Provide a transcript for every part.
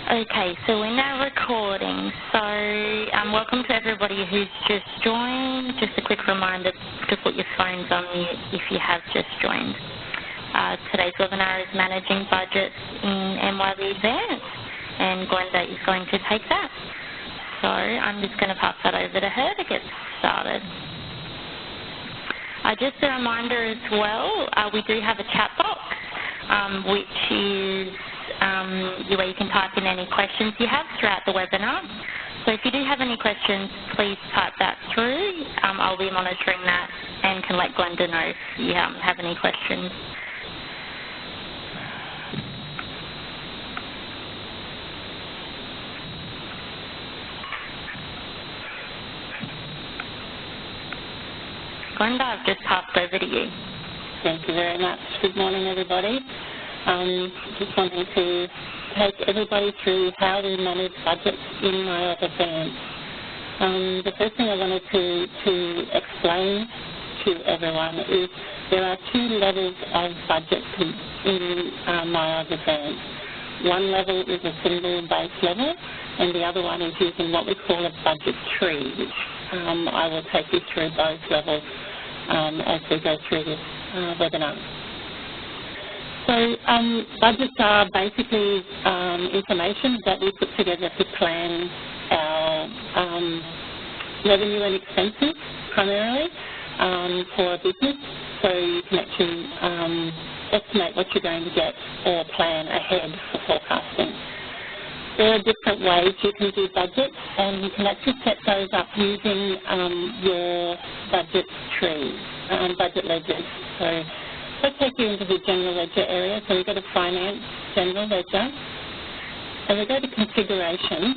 Okay, so we're now recording. So welcome to everybody who's just joined. Just a quick reminder to put your phones on mute if you have just joined. Today's webinar is Managing Budgets in MYOB Advanced, and Glenda is going to take that. So I'm just going to pass that over to her to get started. Just a reminder as well, we do have a chat box, which is where you can type in any questions you have throughout the webinar. So if you do have any questions, please type that through. I'll be monitoring that and can let Glenda know if you have any questions. Glenda, I've just passed over to you. Thank you very much. Good morning, everybody. Just wanting to take everybody through how we manage budgets in MYOB Advanced. The first thing I wanted to explain to everyone is there are two levels of budget in MYOB Advanced. One level is a single base level, and the other one is using what we call a budget tree, which I will take you through both levels as we go through this webinar. So budgets are basically information that we put together to plan our revenue and expenses primarily for a business, so you can actually estimate what you're going to get or plan ahead for forecasting. There are different ways you can do budgets, and you can actually set those up using your budget trees, budget ledgers. So let's take you into the general ledger area. So we go to Finance, General Ledger, and we go to Configuration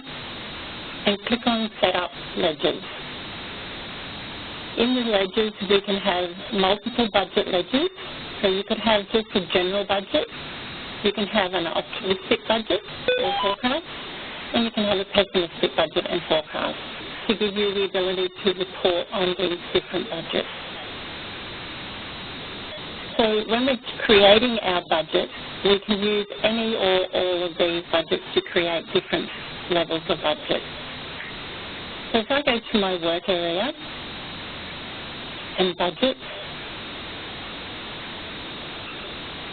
and click on Set Up Ledgers. In the ledgers, we can have multiple budget ledgers. So you could have just a general budget. You can have an optimistic budget or forecast, and you can have a pessimistic budget and forecast to give you the ability to report on these different budgets. So when we're creating our budget, we can use any or all of these budgets to create different levels of budget. So if I go to my work area and budgets,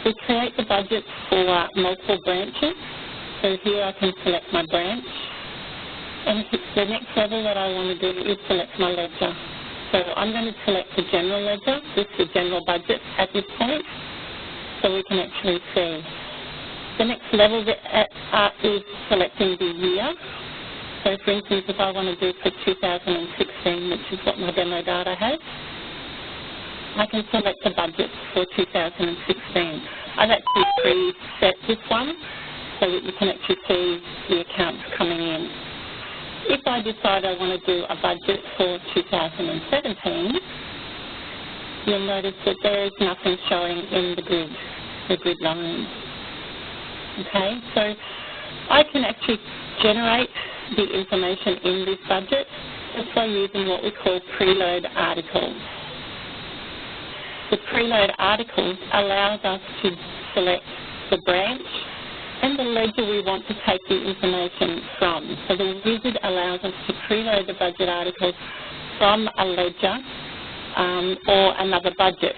we create the budget for multiple branches. So here I can select my branch. And the next level that I want to do is select my ledger. So I'm going to select the general ledger, this is the general budget at this point, so we can actually see. The next level is selecting the year. So for instance, if I want to do for 2016, which is what my demo data has, I can select the budget for 2016. I've actually preset this one so that you can actually see the accounts coming in. If I decide I want to do a budget for 2017, you'll notice that there is nothing showing in the grid lines. Okay, so I can actually generate the information in this budget just by using what we call preload articles. The preload articles allows us to select the branch and the ledger we want to take the information from. So the wizard allows us to preload the budget articles from a ledger or another budget.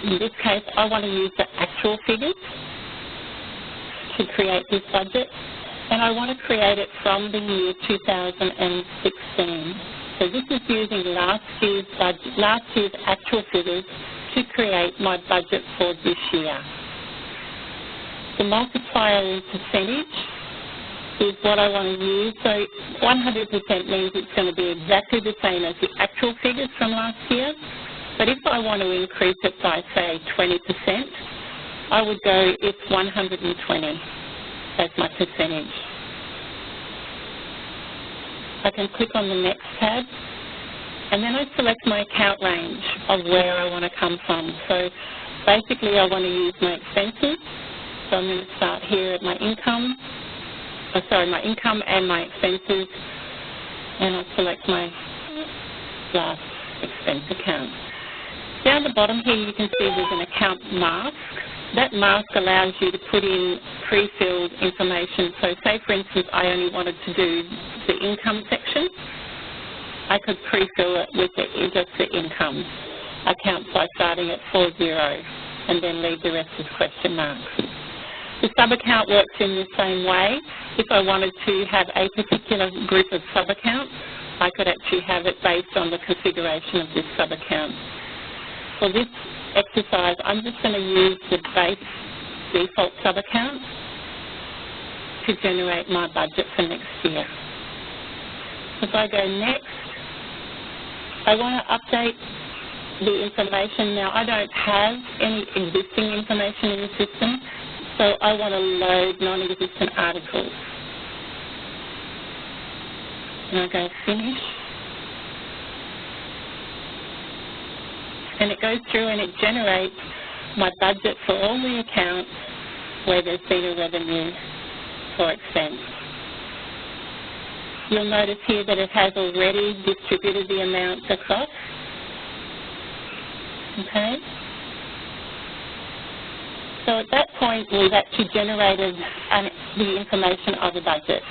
In this case, I want to use the actual figures to create this budget, and I want to create it from the year 2016. So this is using last year's actual figures to create my budget for this year. The multiplier in percentage is what I want to use. So 100% means it's going to be exactly the same as the actual figures from last year. But if I want to increase it by, say, 20%, I would go, it's 120 as my percentage. I can click on the Next tab, and then I select my account range of where I want to come from. So basically, I want to use my expenses. So I'm going to start here at my income, my income and my expenses, and I'll select my last expense account. Down the bottom here, you can see there's an account mask. that mask allows you to put in pre-filled information. So say, for instance, I only wanted to do the income section. I could pre-fill it with just the income account by starting at 40 and then leave the rest as question marks. The sub-account works in the same way. If I wanted to have a particular group of sub-accounts, I could actually have it based on the configuration of this sub-account. For this exercise, I'm just going to use the base default sub-account to generate my budget for next year. If I go next, I want to update the information. Now, I don't have any existing information in the system, so I want to load non-existent articles. And I go finish. And it goes through and it generates my budget for all the accounts where there's been a revenue for expense. You'll notice here that it has already distributed the amounts across. Okay? So at that point, we've actually generated the information of the budget.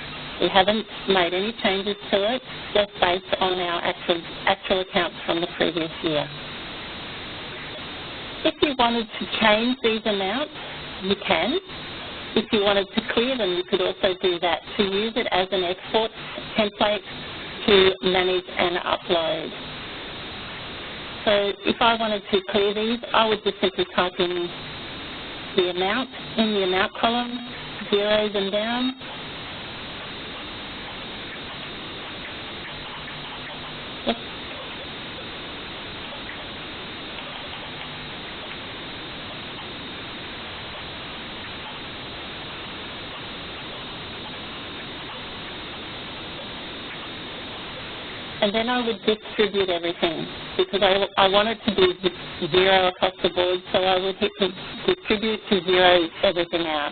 We haven't made any changes to it, just based on our actual accounts from the previous year. If you wanted to change these amounts, you can. If you wanted to clear them, you could also do that, to use it as an export template to manage and upload. So if I wanted to clear these, I would just simply type in the amount in the amount column, zero them down. Oops. And then I would distribute everything, because I wanted to do zero across the board, so I would hit the distribute to zero everything out.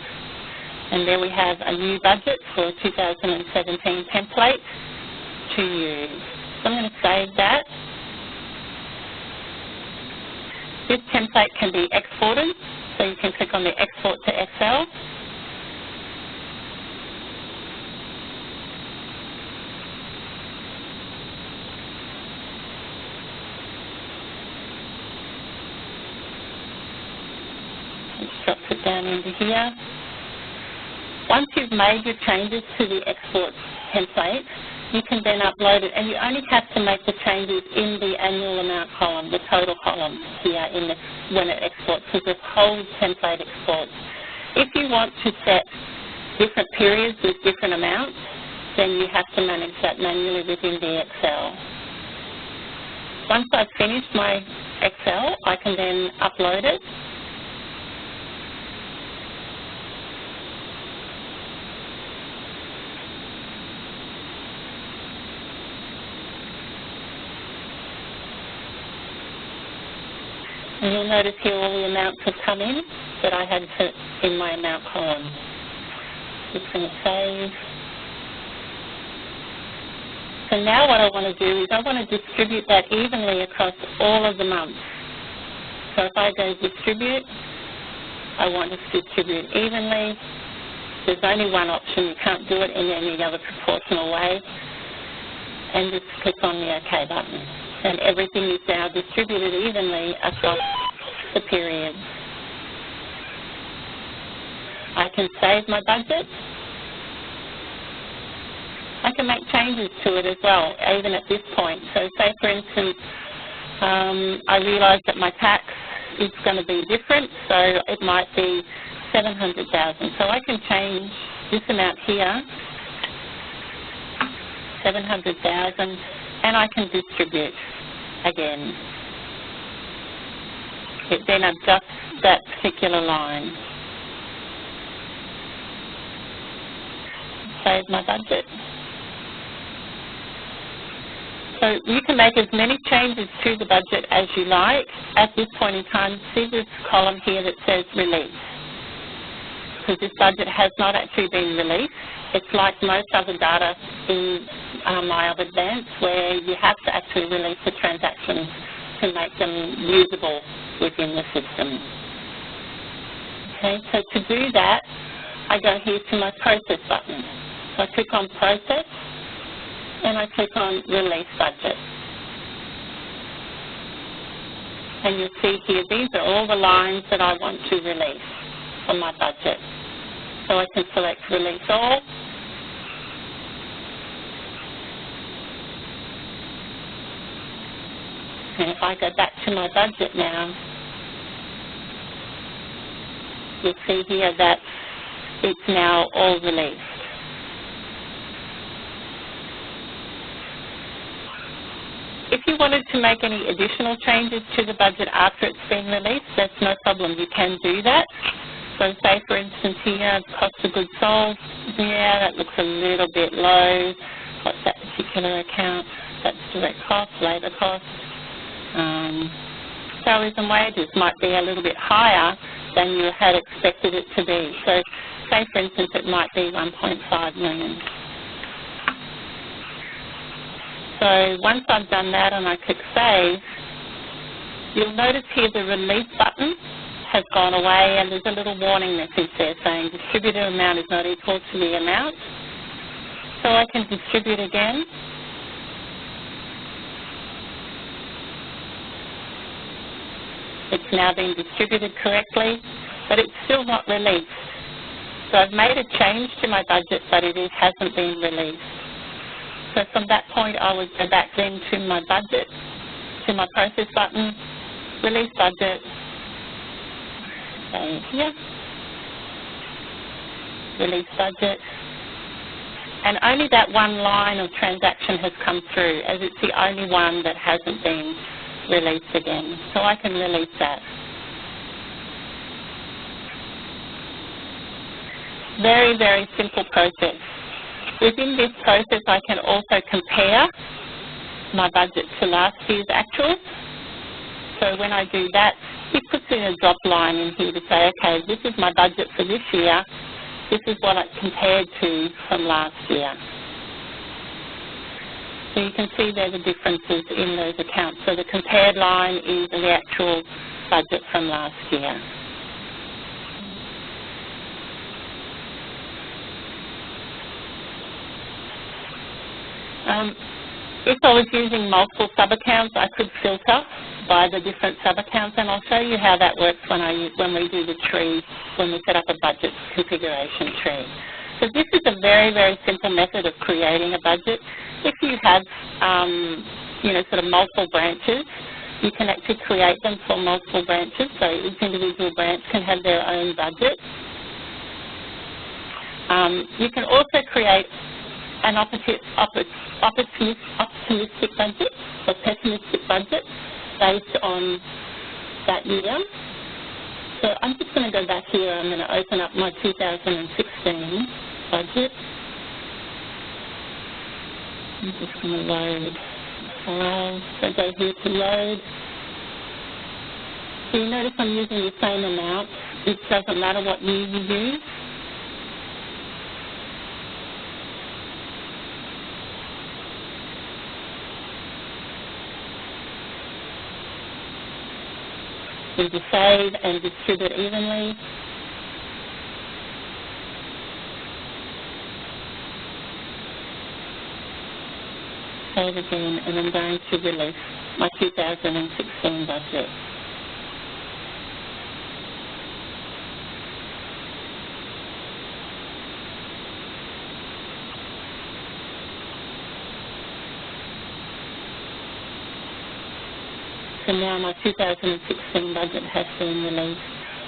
And there we have a new budget for 2017 template to use. So I'm going to save that. This template can be exported, so you can click on the Export to Excel. Drops it down into here. Once you've made your changes to the export template, you can then upload it, and you only have to make the changes in the annual amount column, the total column here when it exports, because the whole template exports. If you want to set different periods with different amounts, then you have to manage that manually within the Excel. Once I've finished my Excel, I can then upload it. And you'll notice here all the amounts have come in that I had put in my amount column. Just going to save. So now what I want to do is I want to distribute that evenly across all of the months. So if I go distribute, I want to distribute evenly. There's only one option. You can't do it in any other proportional way. And just click on the OK button. And everything is now distributed evenly across the period. I can save my budget. I can make changes to it as well, even at this point. So say, for instance, I realise that my tax is going to be different, so it might be 700,000. So I can change this amount here, 700,000, and I can distribute again. It then adjusts that particular line. Save my budget. So you can make as many changes to the budget as you like. At this point in time, see this column here that says release. Because this budget has not actually been released. It's like most other data in MYOB Advanced, where you have to actually release the transactions to make them usable within the system. Okay, so to do that, I go here to my Process button. So I click on Process, and I click on Release Budget. And you'll see here, these are all the lines that I want to release from my budget. So I can select Release All. And if I go back to my budget now, you'll see here that it's now all released. If you wanted to make any additional changes to the budget after it's been released, that's no problem. You can do that. So say, for instance, here, cost of goods sold, yeah, that looks a little bit low. What's that particular account? That's direct costs, labour costs. Salaries and wages might be a little bit higher than you had expected it to be. So say, for instance, it might be 1.5 million. So once I've done that and I click Save, you'll notice here the Release button has gone away, and there's a little warning message there saying distributed amount is not equal to the amount. So I can distribute again. It's now been distributed correctly, but it's still not released. So I've made a change to my budget, but it hasn't been released. So from that point, I would go back then to my budget, to my Process button, Release Budget, Save here, Release Budget, and only that one line of transaction has come through, as it's the only one that hasn't been released again. So I can release that. Very, very simple process. Within this process, I can also compare my budget to last year's actuals. So when I do that, it puts in a drop line in here to say, okay, this is my budget for this year. This is what it compared to from last year. So you can see there the differences in those accounts. So the compared line is the actual budget from last year. If I was using multiple sub-accounts, I could filter by the different sub-accounts, and I'll show you how that works when we do the tree, when we set up a budget configuration tree. So this is a very, very simple method of creating a budget. If you have, sort of multiple branches, you can actually create them for multiple branches, so each individual branch can have their own budget. You can also create an optimistic budget or pessimistic budget based on that year. So I'm just going to go back here. I'm going to open up my 2016 budget. I'm just going to load files. So go here to load. So you notice I'm using the same amount. It doesn't matter what year you use. We just save and distribute evenly. Save again, and I'm going to release my 2016 budget. So now my 2016 budget has been released.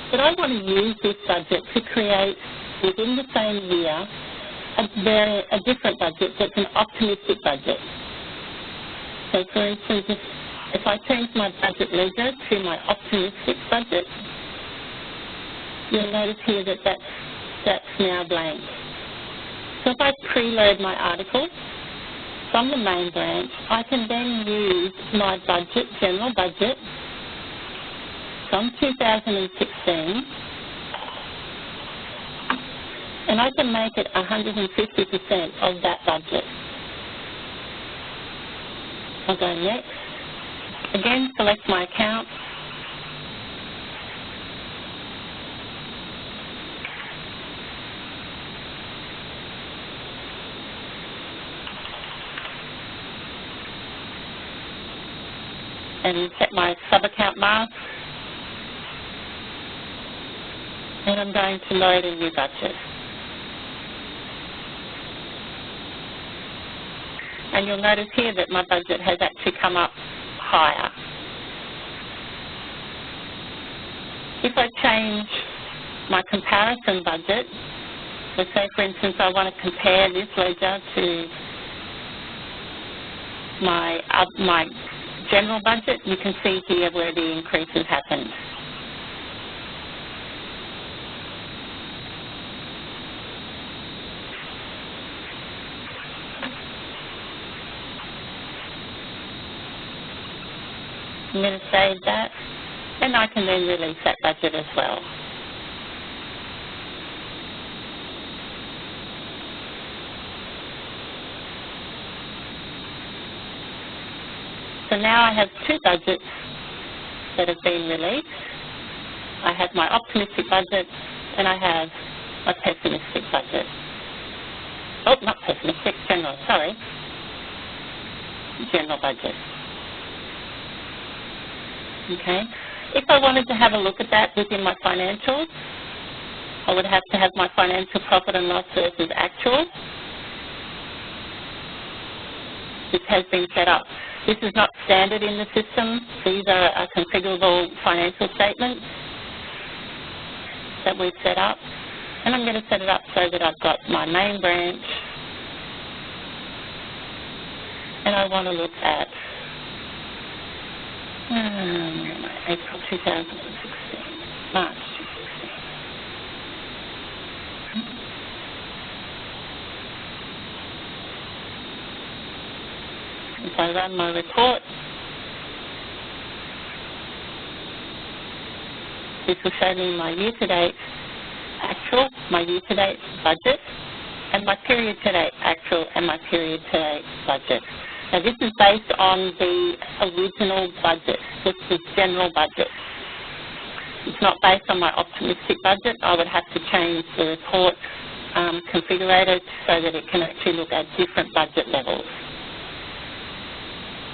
But I want to use this budget to create, within the same year, a different budget that's an optimistic budget. So for instance, if I change my budget ledger to my optimistic budget, you'll notice here that that's now blank. So if I preload my article from the main branch, I can then use my budget, general budget, from 2016, and I can make it 150% of that budget. I'll go next. Again, select my account. and set my sub-account mask. And I'm going to load a new budget. And you'll notice here that my budget has actually come up higher. If I change my comparison budget, so say for instance I want to compare this ledger to my general budget, you can see here where the increases happened. I'm going to save that, and I can then release that budget as well. So now I have two budgets that have been released. I have my optimistic budget and I have my pessimistic budget. Oh, not pessimistic, general, sorry. General budget. Okay. If I wanted to have a look at that within my financials, I would have to have my financial profit and loss versus actual. This has been set up. This is not standard in the system. These are configurable financial statements that we've set up. And I'm going to set it up so that I've got my main branch. And I want to look at April 2016, March 2016. If I run my report, this will show me my year-to-date actual, my year-to-date budget, and my period-to-date actual and my period-to-date budget. Now this is based on the original budget, just the general budget. It's not based on my optimistic budget. I would have to change the report configurator so that it can actually look at different budget levels.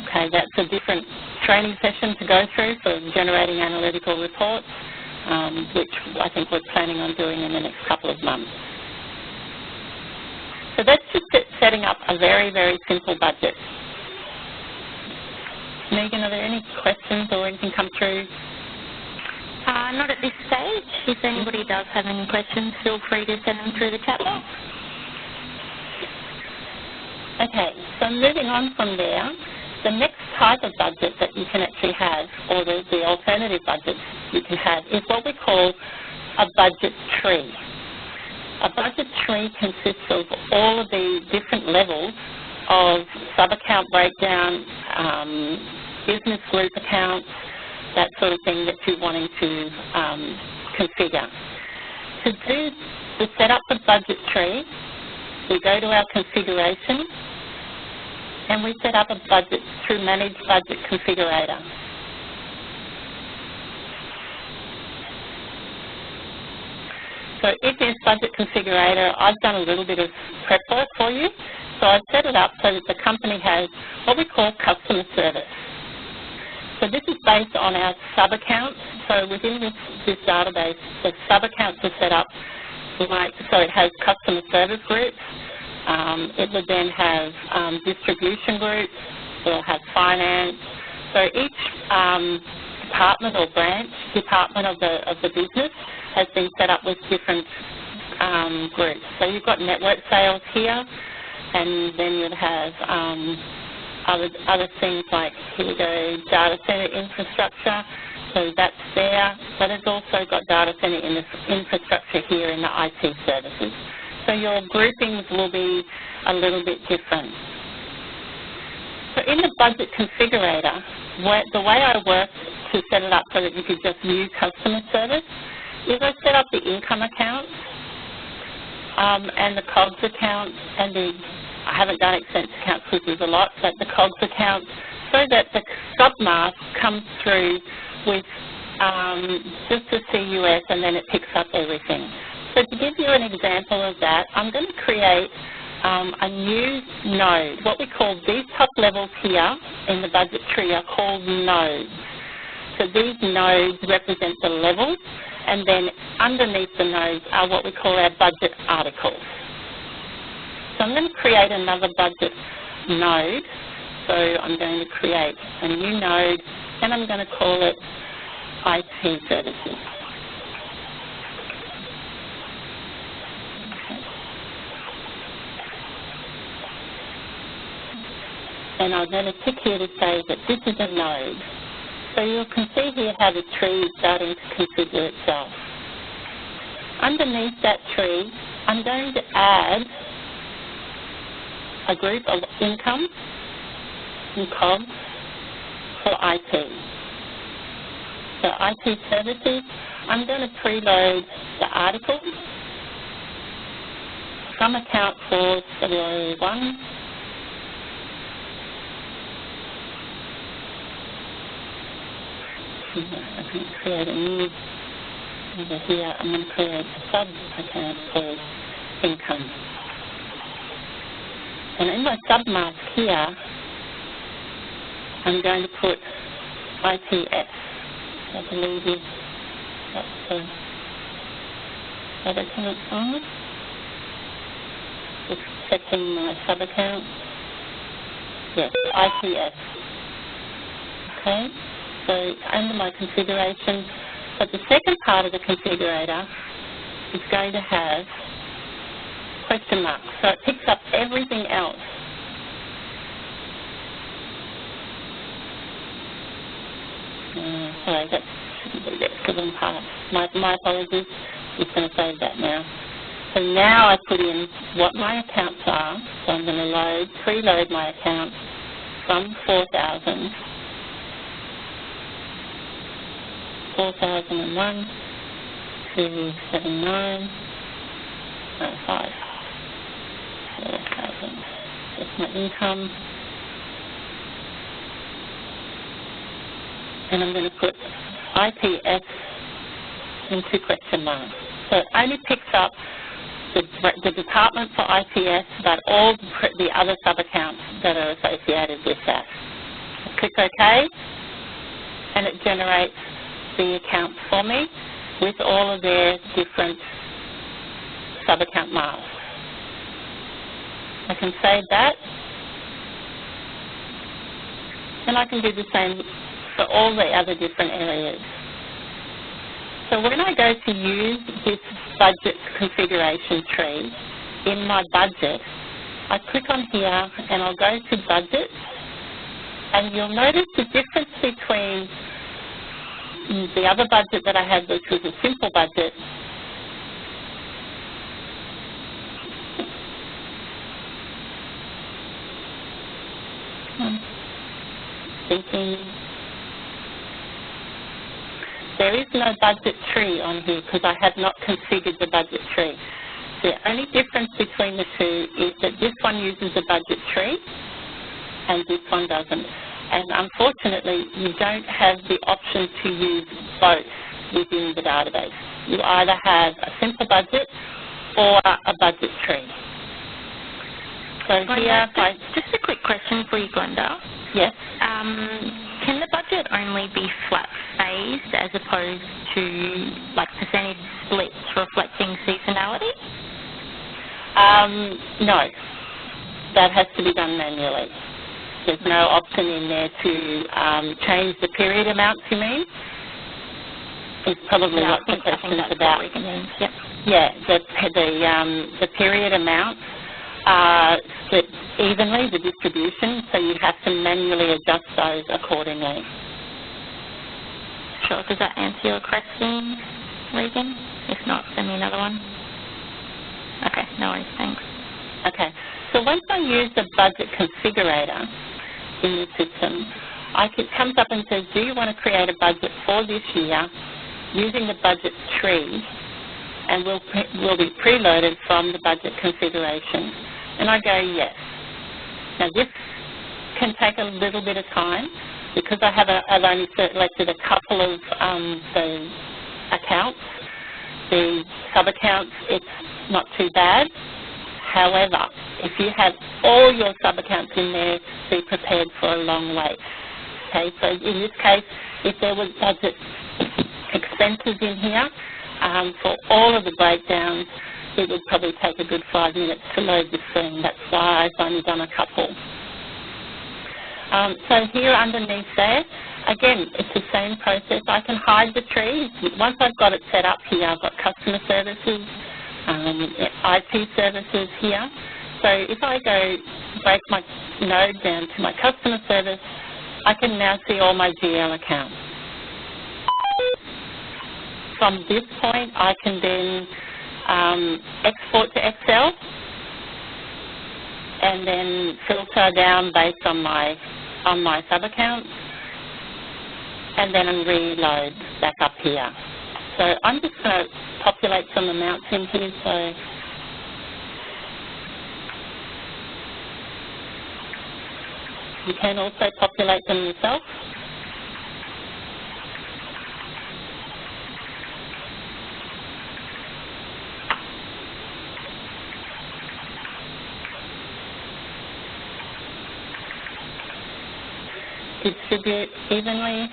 Okay, that's a different training session to go through for generating analytical reports, which I think we're planning on doing in the next couple of months. So that's just setting up a very, very simple budget. Megan, are there any questions or anything come through? Not at this stage. If anybody does have any questions, feel free to send them through the chat box. Okay, so moving on from there, the next type of budget that you can actually have, or the alternative budget you can have, is what we call a budget tree. A budget tree consists of all of the different levels of sub-account breakdown, business group accounts, that sort of thing that you're wanting to configure. To set up the budget tree, we go to our configuration and we set up a budget through Manage Budget Configurator. So in this budget configurator, I've done a little bit of prep work for you. So I've set it up so that the company has what we call customer service. So this is based on our sub-accounts. So within this database, the sub-accounts are set up like, so it has customer service groups. It would then have distribution groups. It will have finance. So each department or branch, department of the business has been set up with different groups. So you've got network sales here, and then you'd have other things like, here we go, data center infrastructure. So that's there, but it's also got data center infrastructure here in the IT services. So your groupings will be a little bit different. So in the budget configurator, the way I work to set it up so that you could just view customer service is I set up the income accounts and the COGS accounts and I haven't done expense accounts because there's a lot, but the COGS accounts so that the submask comes through with just the CUS and then it picks up everything. So to give you an example of that, I'm going to create a new node. What we call these top levels here in the budget tree are called nodes. So these nodes represent the levels, and then underneath the nodes are what we call our budget articles. So I'm going to create another budget node. So I'm going to create a new node, and I'm going to call it IT services. And I'm going to tick here to say that this is a node. So you can see here how the tree is starting to configure itself. Underneath that tree, I'm going to add a group of income and COGS for IT. So IT services, I'm going to preload the articles, some account for WA1, I'm going to create a new, over here, I'm going to create a sub-account called income. And in my sub-mask here, I'm going to put ITS. I believe that's the sub-account on. Just checking my sub-account. Yes, ITS. Okay. So under my configuration, but the second part of the configurator is going to have question marks. So it picks up everything else. Sorry, that shouldn't be there because I'm past. My apologies. It's going to save that now. So now I put in what my accounts are. So I'm going to preload my account from 4,000. 4001 to 7905. 4,000. That's my income. And I'm going to put IPS into question marks. So it only picks up the department for IPS, but all the other sub-accounts that are associated with that. Click OK, and it generates the accounts for me with all of their different sub-account masks. I can save that, and I can do the same for all the other different areas. So when I go to use this budget configuration tree in my budget, I click on here and I'll go to budget, and you'll notice the difference between the other budget that I had, which was a simple budget, there is no budget tree on here because I have not configured the budget tree. The only difference between the two is that this one uses a budget tree and this one doesn't. And unfortunately, you don't have the option to use both within the database. You either have a simple budget or a budget tree. So here, just a quick question for you, Glenda. Yes. Can the budget only be flat phased as opposed to like percentage splits reflecting seasonality? No, that has to be done manually. There's no option in there to change the period amounts, you mean? It's probably what the question is about. Yep. Yeah, the period amounts are split evenly, the distribution, so you have to manually adjust those accordingly. Sure. Does that answer your question, Regan? If not, send me another one. Okay, no worries, thanks. Okay, so once I use the budget configurator in the system, it comes up and says, do you want to create a budget for this year using the budget tree, and will be preloaded from the budget configuration? And I go, yes. Now this can take a little bit of time because I've only selected a couple of the accounts. The sub-accounts, it's not too bad. However, if you have all your sub-accounts in there, be prepared for a long wait. Okay, so in this case, if there was budget expenses in here for all of the breakdowns, it would probably take a good 5 minutes to load the screen. That's why I've only done a couple. So here underneath there, again, it's the same process. I can hide the tree. Once I've got it set up here, I've got customer services, IT services here. So if I go break my node down to my customer service, I can now see all my GL accounts. From this point, I can then export to Excel and then filter down based on my sub-accounts, and then reload back up here. So I'm just going to populate some amounts in here. So you can also populate them yourself. Distribute evenly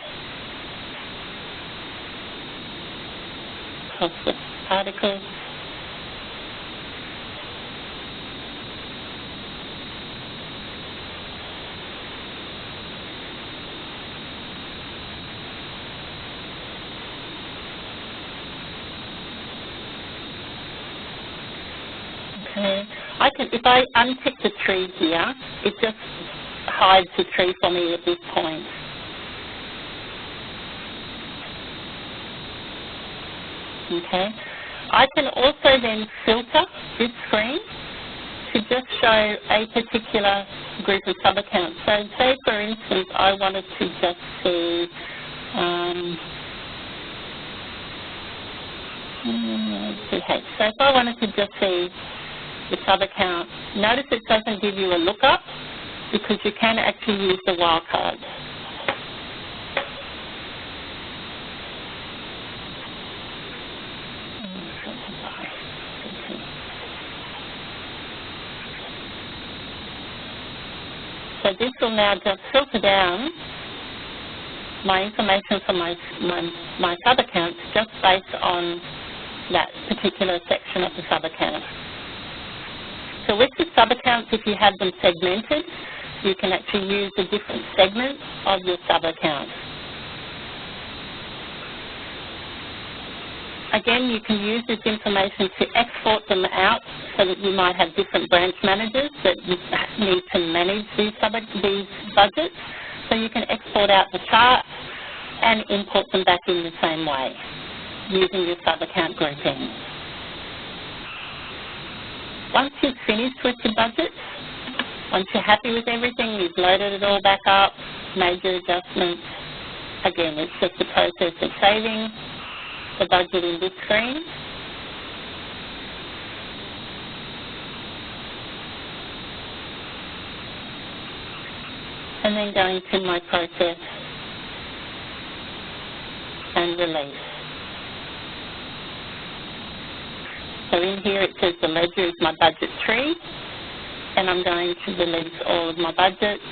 across the articles. Okay, if I untick the tree here, it just hides the tree for me at this point. Okay, I can also then filter this screen to just show a particular group of sub-accounts. So say, for instance, I wanted to just see so if I wanted to just see the sub-account, notice it doesn't give you a lookup because you can actually use the wildcard. So this will now just filter down my information for my sub-accounts just based on that particular section of the sub-account. So with the sub-accounts, if you have them segmented, you can actually use the different segments of your sub-account. Again, you can use this information to export them out so that you might have different branch managers that need to manage these budgets. So you can export out the chart and import them back in the same way using your sub-account grouping. Once you've finished with your budgets, once you're happy with everything, you've loaded it all back up, made your adjustments, again, it's just a process of saving the budget in this screen. And then going to my process and release. So in here it says the ledger is my budget tree, and I'm going to release all of my budgets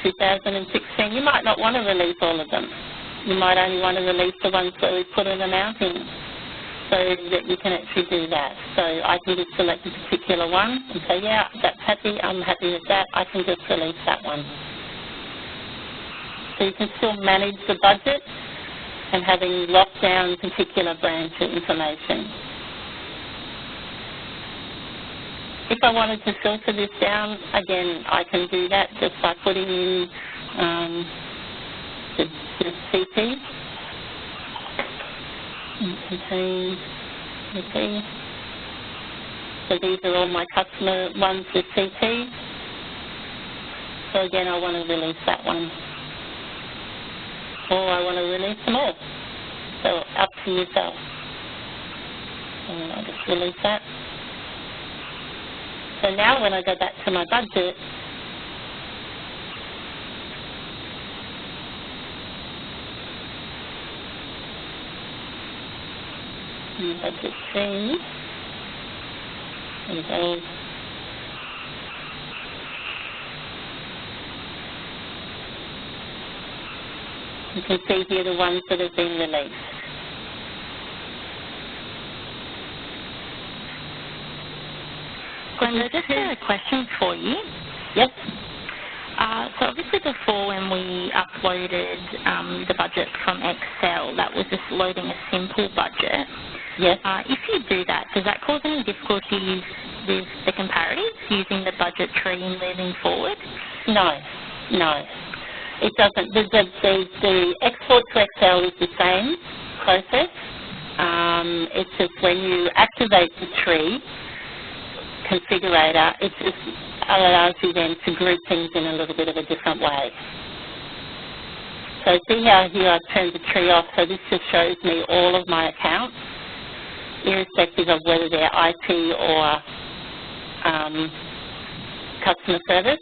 for 2016. You might not want to release all of them. You might only want to release the ones that we put an amount in, so that you can actually do that. So I can just select a particular one and say, yeah, that's happy, I'm happy with that, I can just release that one. So you can still manage the budget and having locked down particular branch information. If I wanted to filter this down, again, I can do that just by putting in the CP. Contains CP. So these are all my customer ones with CP. So again, I want to release that one. Or I want to release them all. So up to yourself. And I'll just release that. So now when I go back to my budget, budget stream, there we go. You can see here the ones that have been released. Glenda, just a question for you. Yep. So obviously before when we uploaded the budget from Excel, that was just loading a simple budget. Yes. If you do that, does that cause any difficulties with the comparatives using the budget tree moving forward? No. It doesn't. The export to Excel is the same process. It's just when you activate the tree configurator, it just allows you then to group things in a little bit of a different way. So see how here I've turned the tree off, so this just shows me all of my accounts, irrespective of whether they're IT or customer service.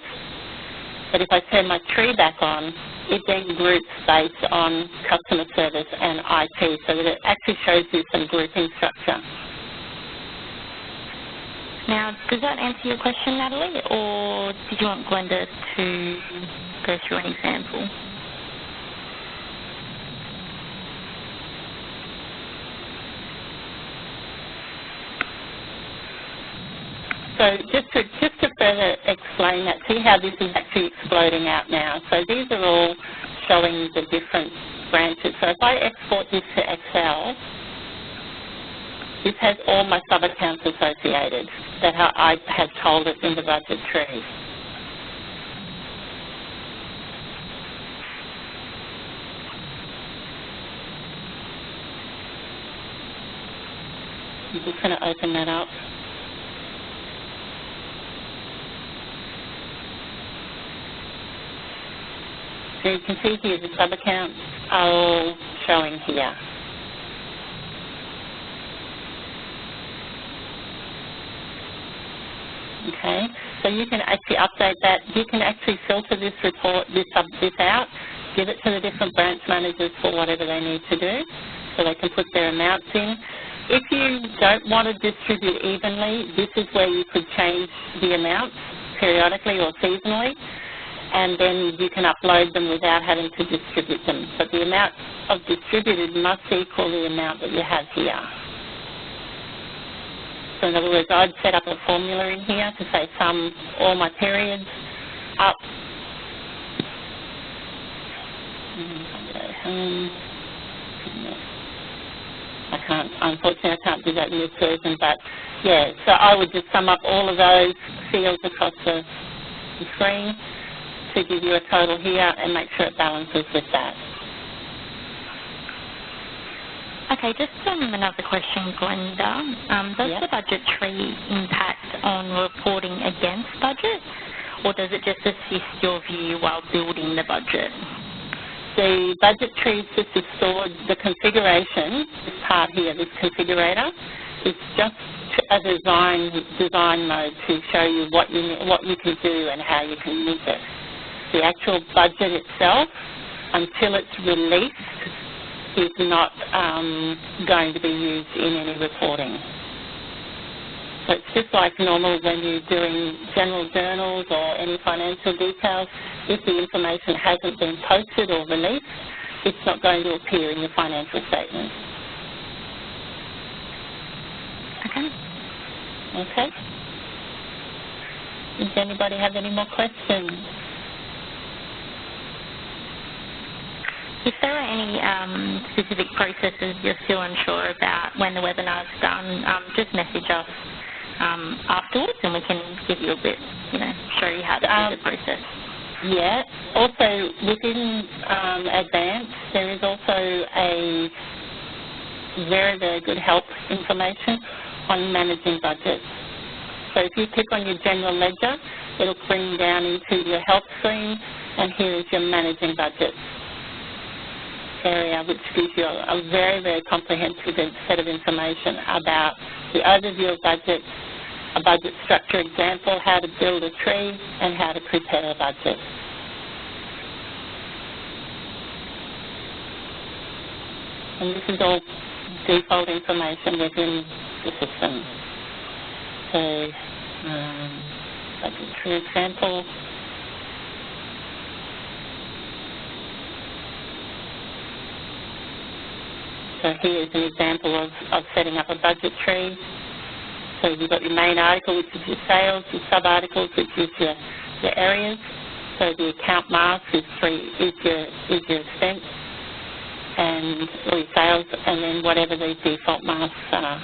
But if I turn my tree back on, it then groups based on customer service and IT, so that it actually shows you some grouping structure. Now, does that answer your question, Natalie, or did you want Glenda to go through an example? So just to further explain that, see how this is actually exploding out now. So these are all showing the different branches. So if I export this to Excel, this has all my sub-accounts associated that I have told it in the budget tree. I'm just going to open that up. So you can see here the sub-accounts are all showing here. Okay, so you can actually update that. You can actually filter this report, this out, give it to the different branch managers for whatever they need to do, so they can put their amounts in. If you don't want to distribute evenly, this is where you could change the amounts periodically or seasonally, and then you can upload them without having to distribute them. But the amount of distributed must equal the amount that you have here. So in other words, I'd set up a formula in here to say sum all my periods up. Unfortunately I can't do that in this version, but yeah, so I would just sum up all of those fields across the screen to give you a total here and make sure it balances with that. Okay, just another question, Glenda. Does the budget tree impact on reporting against budget, or does it just assist your view while building the budget? The budget tree is just stored, the configuration, this part here, this configurator, is just a design mode to show you what you can do and how you can use it. The actual budget itself, until it's released, is not going to be used in any reporting. So it's just like normal when you're doing general journals or any financial details. If the information hasn't been posted or released, it's not going to appear in your financial statement. Okay. Okay. Does anybody have any more questions? If there are any specific processes you're still unsure about when the webinar's done, just message us afterwards and we can give you a bit, show you how to do the process. Yeah. Also, within Advanced, there is also a very, very good help information on managing budgets. So if you click on your general ledger, it'll bring down into your help screen, and here is your managing budgets area, which gives you a very, very comprehensive set of information about the overview of budgets, a budget structure example, how to build a tree, and how to prepare a budget. And this is all default information within the system. So, budget tree example. So here's an example of setting up a budget tree. So you've got your main article, which is your sales, your sub-articles, which is your areas. So the account mask is your expense or your sales, and then whatever the default masks are.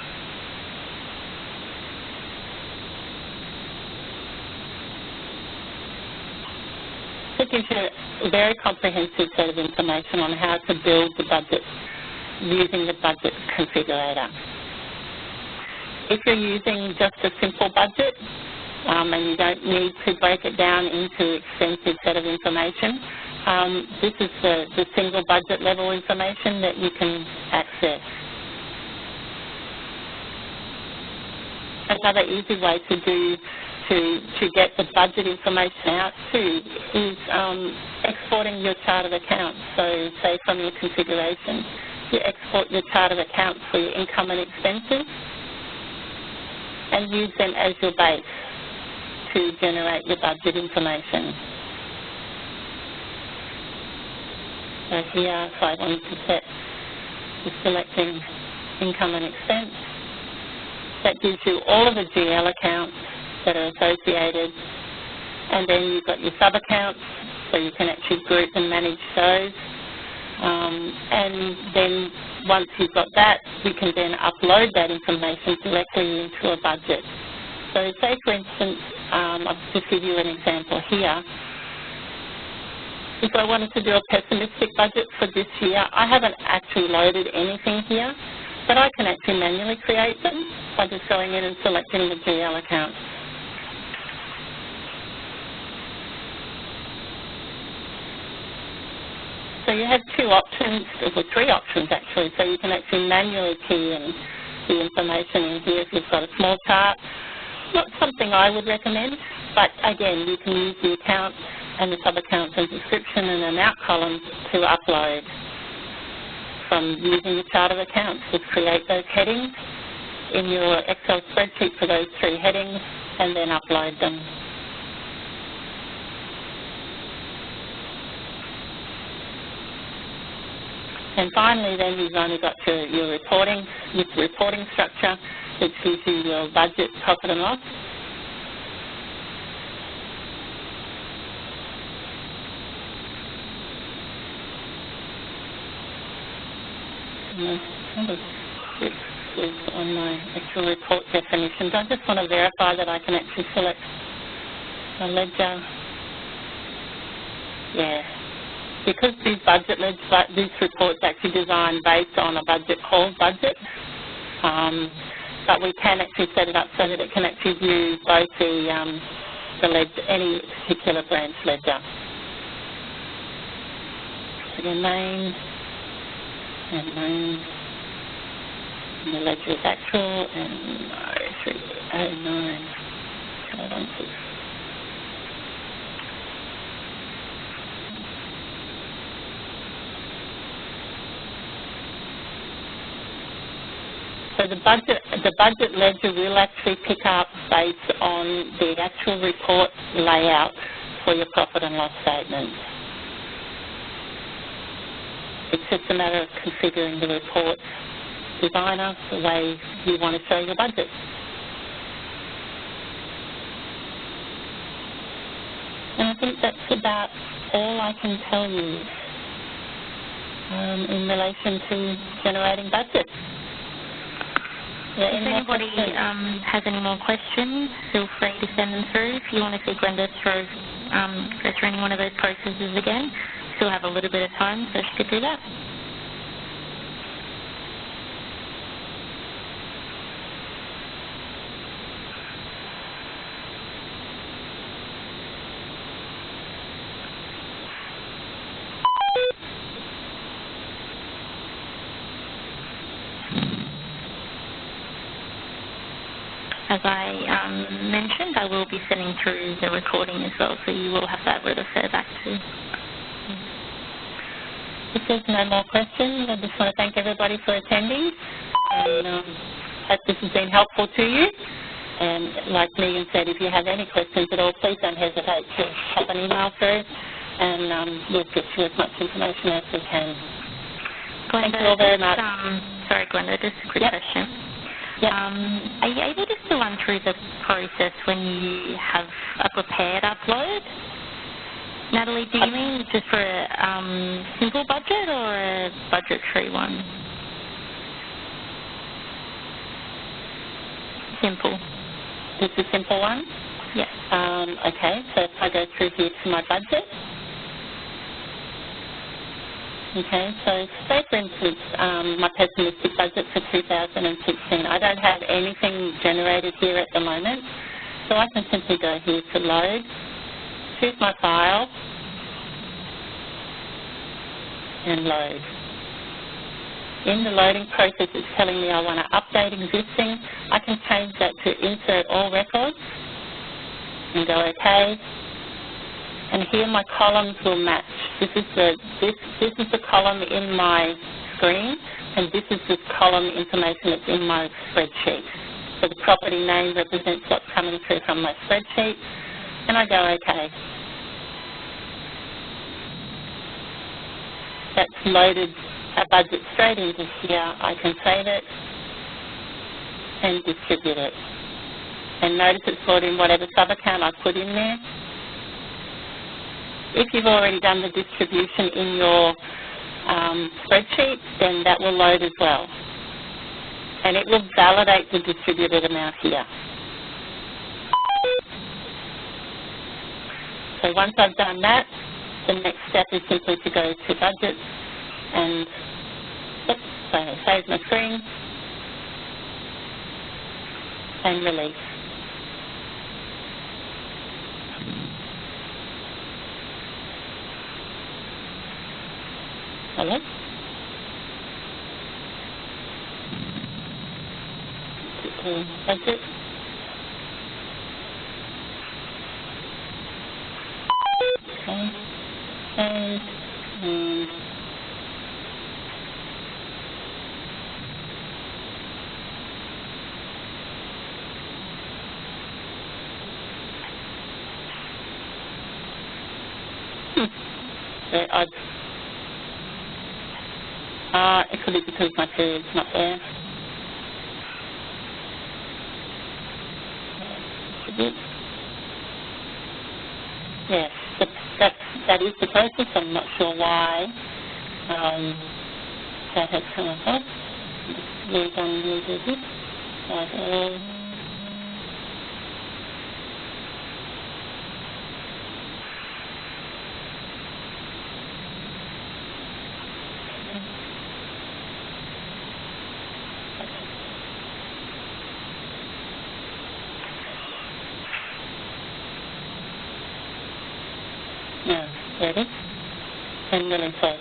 It gives you a very comprehensive set of information on how to build the budget using the budget configurator. If you're using just a simple budget and you don't need to break it down into extensive set of information, this is the single budget level information that you can access. Another easy way to get the budget information out too is exporting your chart of accounts. So say from your configuration, you export your chart of accounts for your income and expenses and use them as your base to generate your budget information. So here, if I wanted to set the selecting income and expense, that gives you all of the GL accounts that are associated, and then you've got your sub-accounts, so you can actually group and manage those. And then once you've got that, you can then upload that information directly into a budget. So say, for instance, I'll just give you an example here. If I wanted to do a pessimistic budget for this year, I haven't actually loaded anything here, but I can actually manually create them by just going in and selecting the GL account. So you have two options, or three options actually, so you can actually manually key in the information in here if you've got a small chart. Not something I would recommend, but again, you can use the account and the sub-accounts and description and amount columns to upload from using the chart of accounts. Just create those headings in your Excel spreadsheet for those three headings and then upload them. And finally, then you've only got your reporting structure, which gives you your budget, profit and loss. Number 6 is on my actual report definitions. I just want to verify that I can actually select a ledger. Yeah. Because these these reports are actually designed based on a budget called budget, but we can actually set it up so that it can actually view both the ledger, any particular branch ledger. So main, and the ledger is actual, and 0309. So the budget ledger will actually pick up based on the actual report layout for your profit and loss statement. It's just a matter of configuring the report designer the way you want to show your budget. And I think that's about all I can tell you in relation to generating budgets. Yeah, if anybody has any more questions, feel free to send them through. If you want to see Glenda go through any one of those processes again, still have a little bit of time, so she could do that. As I mentioned, I will be sending through the recording as well, so you will have that to refer back to. If there's no more questions, I just want to thank everybody for attending, and hope this has been helpful to you. And like Megan said, if you have any questions at all, please don't hesitate to pop an email through, and we'll get you as much information as we can. Glenda, thank you all very much. Sorry, Glenda, just a quick question. Yep. Are you able just to run through the process when you have a prepared upload? Natalie, do you mean just for a simple budget or a budget-free one? Simple. This is a simple one? Yes. Okay, so if I go through here to my budget. Okay, so say for instance, my pessimistic budget for 2016. I don't have anything generated here at the moment, so I can simply go here to load, choose my file, and load. In the loading process, it's telling me I want to update existing. I can change that to insert all records and go OK. And here my columns will match. This is the column in my screen, and this is the column information that's in my spreadsheet. So the property name represents what's coming through from my spreadsheet, and I go OK. That's loaded a budget straight into here. I can save it and distribute it. And notice it's brought in whatever sub-account I put in there. If you've already done the distribution in your spreadsheet, then that will load as well. And it will validate the distributed amount here. So once I've done that, the next step is simply to go to budgets and save my screen and release. Hello? Budget. Okay. And very odd. It could be because my period's not there. Yes, that is the process. I'm not sure why that has come across. Move on, move this. Yeah, there it is. And release all.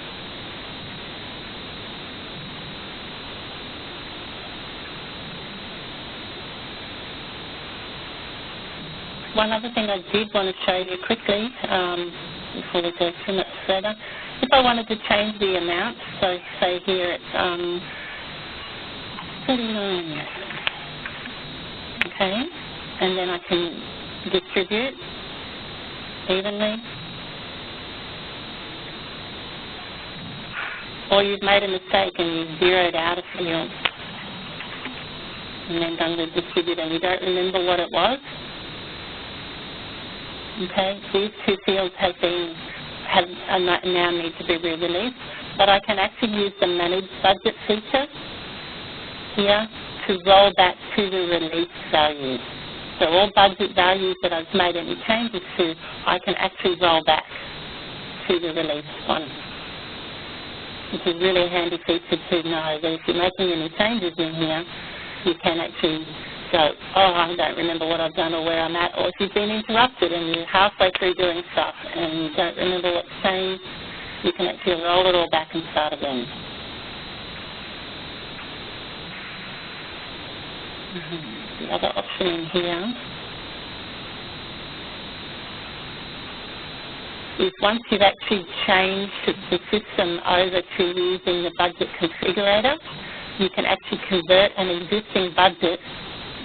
One other thing I did want to show you quickly before we go too much further, if I wanted to change the amount, so say here it's 39, okay, and then I can distribute evenly. Or you've made a mistake and you've zeroed out a field and then done the distribute and you don't remember what it was. Okay, these two fields now need to be re-released, but I can actually use the Manage Budget feature here to roll back to the release values. So all budget values that I've made any changes to, I can actually roll back to the release one. Which is really a handy feature to know that if you're making any changes in here, you can actually go, oh, I don't remember what I've done or where I'm at, or if you've been interrupted and you're halfway through doing stuff and you don't remember what's changed, you can actually roll it all back and start again. The other option in here is once you've actually changed the system over to using the budget configurator, you can actually convert an existing budget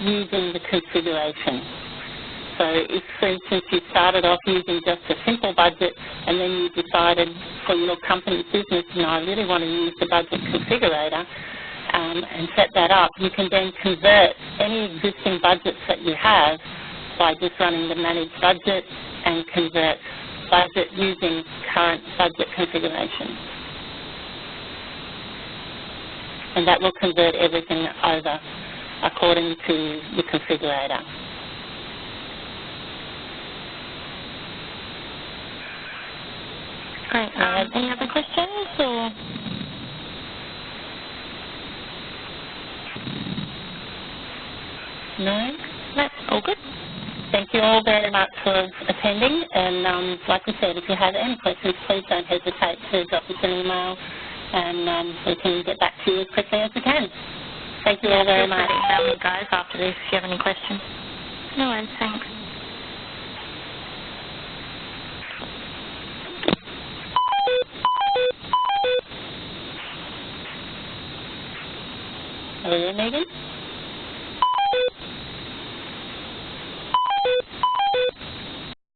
using the configuration. So if, for instance, you started off using just a simple budget and then you decided for your company's business, I really want to use the budget configurator and set that up, you can then convert any existing budgets that you have by just running the manage budget and convert budget using current budget configuration. And that will convert everything over according to the configurator. Great. Any other questions? Or? No? That's all good. Thank you all very much for attending. And like I said, if you have any questions, please don't hesitate to drop us an email and we can get back to you as quickly as we can. Thank you all very much. Email me, guys, after this if you have any questions. No worries. Thanks. Are we in, Megan?